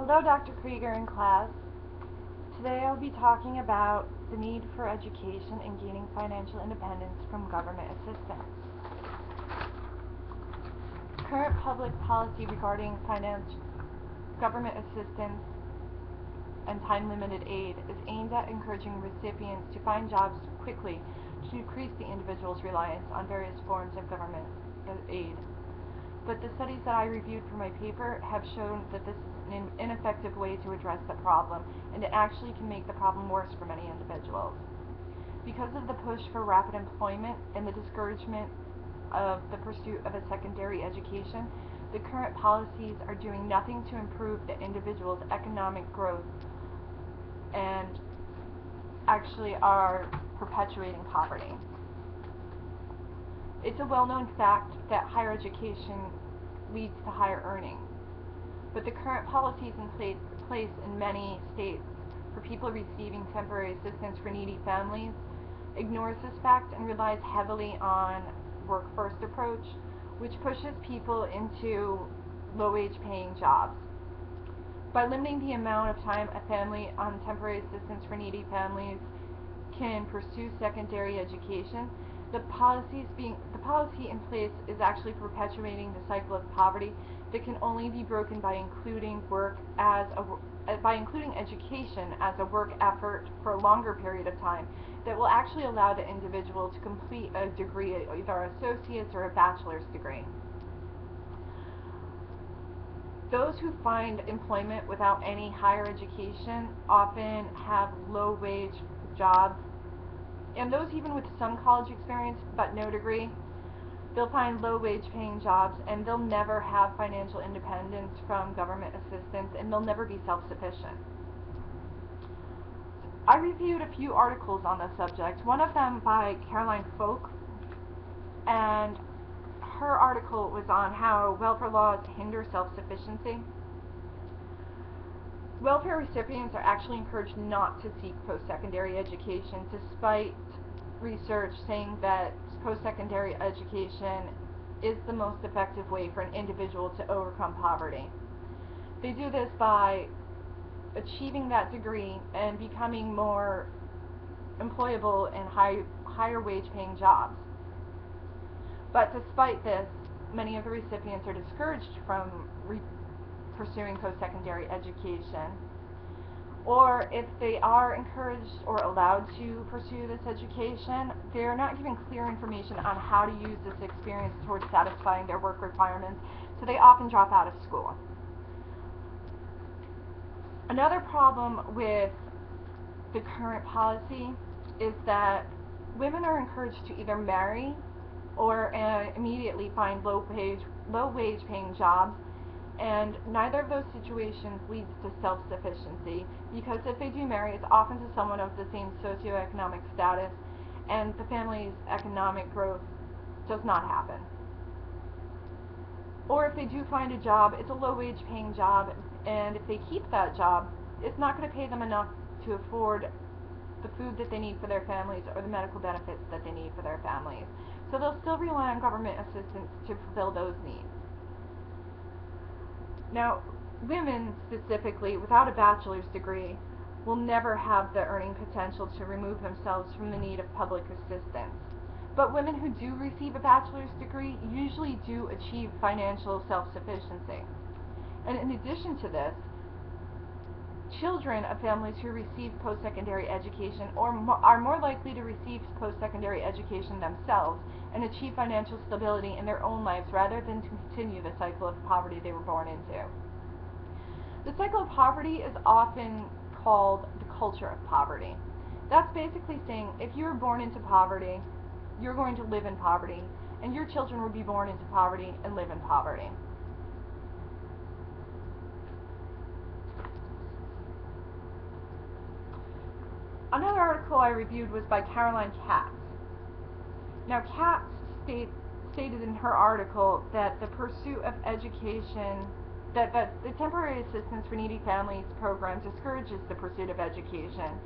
Hello, Dr. Krieger and class. Today I'll be talking about the need for education and gaining financial independence from government assistance. Current public policy regarding government assistance and time-limited aid is aimed at encouraging recipients to find jobs quickly to decrease the individual's reliance on various forms of government aid. But the studies that I reviewed for my paper have shown that this is an ineffective way to address the problem, and it actually can make the problem worse for many individuals. Because of the push for rapid employment and the discouragement of the pursuit of a secondary education, the current policies are doing nothing to improve the individual's economic growth and actually are perpetuating poverty. It's a well-known fact that higher education leads to higher earnings, but the current policies in place in many states for people receiving temporary assistance for needy families ignores this fact and relies heavily on work-first approach, which pushes people into low-wage paying jobs. By limiting the amount of time a family on temporary assistance for needy families can pursue secondary education, the policy in place is actually perpetuating the cycle of poverty that can only be broken by including education as a work effort for a longer period of time that will actually allow the individual to complete a degree, either an associate's or a bachelor's degree. Those who find employment without any higher education often have low-wage jobs, and those even with some college experience but no degree, they'll find low-wage paying jobs, and they'll never have financial independence from government assistance, and they'll never be self-sufficient. I reviewed a few articles on this subject, one of them by Caroline Folk, and her article was on how welfare laws hinder self-sufficiency. Welfare recipients are actually encouraged not to seek post-secondary education, despite research saying that post-secondary education is the most effective way for an individual to overcome poverty. They do this by achieving that degree and becoming more employable in higher wage paying jobs. But despite this, many of the recipients are discouraged from pursuing post-secondary education, or if they are encouraged or allowed to pursue this education, they're not given clear information on how to use this experience towards satisfying their work requirements, so they often drop out of school. Another problem with the current policy is that women are encouraged to either marry or immediately find low-wage paying jobs, and neither of those situations leads to self-sufficiency, because if they do marry, it's often to someone of the same socioeconomic status, and the family's economic growth does not happen. Or if they do find a job, it's a low-wage paying job, and if they keep that job, it's not going to pay them enough to afford the food that they need for their families or the medical benefits that they need for their families. So they'll still rely on government assistance to fulfill those needs. Now, women specifically without a bachelor's degree will never have the earning potential to remove themselves from the need of public assistance. But women who do receive a bachelor's degree usually do achieve financial self-sufficiency. And in addition to this, children of families who receive post-secondary education are more likely to receive post-secondary education themselves and achieve financial stability in their own lives rather than to continue the cycle of poverty they were born into. The cycle of poverty is often called the culture of poverty. That's basically saying if you were born into poverty, you're going to live in poverty, and your children will be born into poverty and live in poverty. Another article I reviewed was by Caroline Katz. Now, Katz stated in her article that the pursuit of education, that the Temporary Assistance for Needy Families program discourages the pursuit of education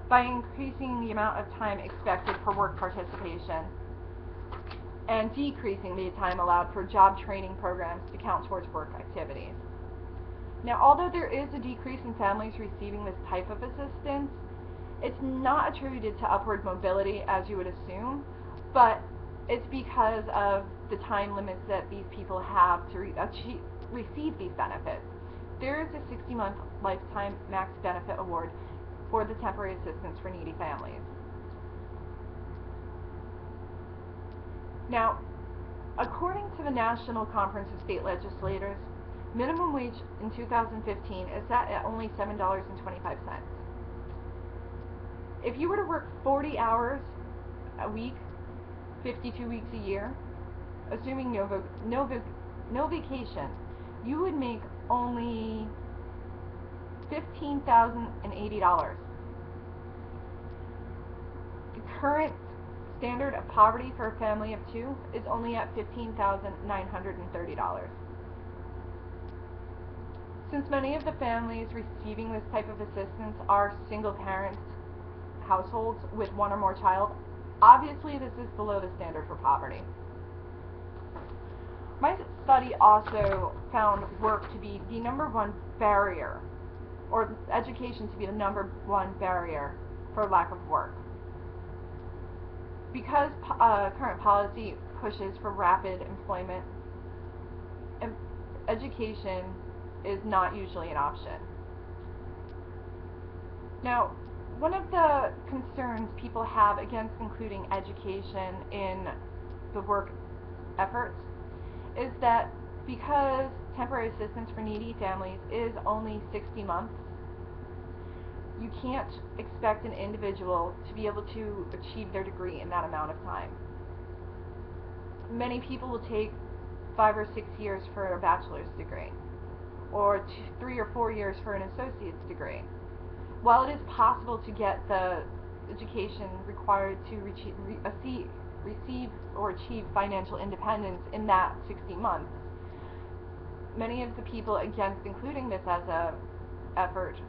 by increasing the amount of time expected for work participation and decreasing the time allowed for job training programs to count towards work activities. Now, although there is a decrease in families receiving this type of assistance, it's not attributed to upward mobility as you would assume, but it's because of the time limits that these people have to receive these benefits. There is a 60-month lifetime max benefit award for the temporary assistance for needy families. Now, according to the National Conference of State Legislators, minimum wage in 2015 is set at only $7.25. If you were to work 40 hours a week, 52 weeks a year, assuming no vacation, you would make only $15,080. The current standard of poverty for a family of two is only at $15,930. Since many of the families receiving this type of assistance are single parent households with one or more child, obviously this is below the standard for poverty. My study also found work to be the #1 barrier, or education to be the #1 barrier for lack of work. Because current policy pushes for rapid employment, education is not usually an option. Now, one of the concerns people have against including education in the work efforts is that because temporary assistance for needy families is only 60 months, you can't expect an individual to be able to achieve their degree in that amount of time. Many people will take 5 or 6 years for a bachelor's degree, or 3 or 4 years for an associate's degree. While it is possible to get the education required to receive or achieve financial independence in that 60 months, many of the people against including this as an effort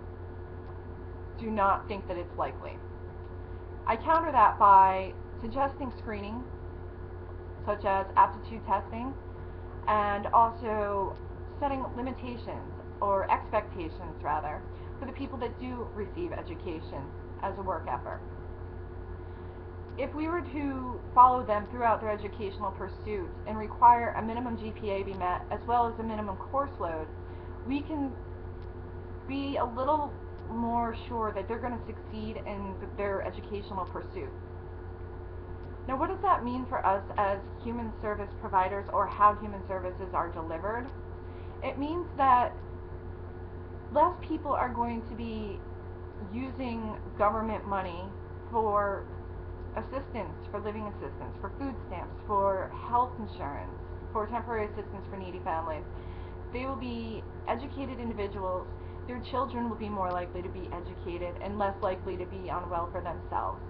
do not think that it's likely. I counter that by suggesting screening, such as aptitude testing, and also setting limitations, or expectations rather, for the people that do receive education as a work effort. If we were to follow them throughout their educational pursuits and require a minimum GPA be met as well as a minimum course load, we can be a little more sure that they're going to succeed in their educational pursuit. Now, what does that mean for us as human service providers, or how human services are delivered? It means that less people are going to be using government money for assistance, for living assistance, for food stamps, for health insurance, for temporary assistance for needy families. They will be educated individuals. Their children will be more likely to be educated and less likely to be on welfare themselves.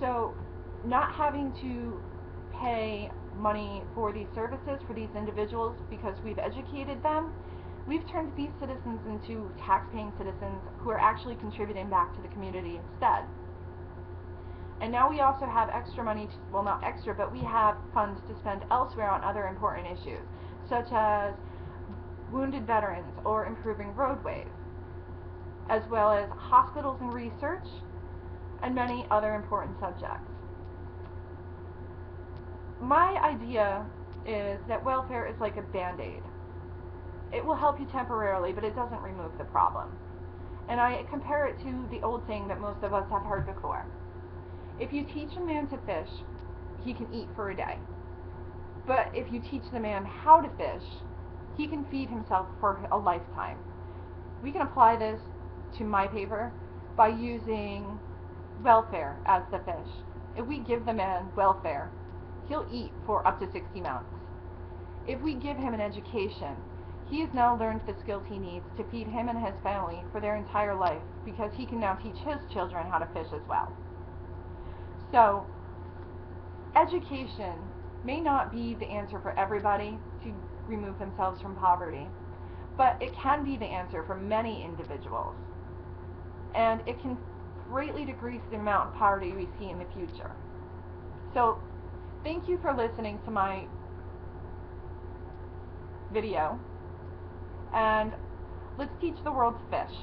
So not having to pay money for these services for these individuals because we've educated them, we've turned these citizens into tax-paying citizens who are actually contributing back to the community instead. And now we also have extra money, well, not extra, but we have funds to spend elsewhere on other important issues, such as wounded veterans or improving roadways, as well as hospitals and research, and many other important subjects. My idea is that welfare is like a band-aid. It will help you temporarily, but it doesn't remove the problem. And I compare it to the old saying that most of us have heard before. If you teach a man to fish, he can eat for a day. But if you teach the man how to fish, he can feed himself for a lifetime. We can apply this to my paper by using welfare as the fish. If we give the man welfare, he'll eat for up to 60 months. If we give him an education, he has now learned the skills he needs to feed him and his family for their entire life, because he can now teach his children how to fish as well. So, education may not be the answer for everybody to remove themselves from poverty, but it can be the answer for many individuals. And it can greatly decrease the amount of poverty we see in the future. So, thank you for listening to my video, and let's teach the world to fish.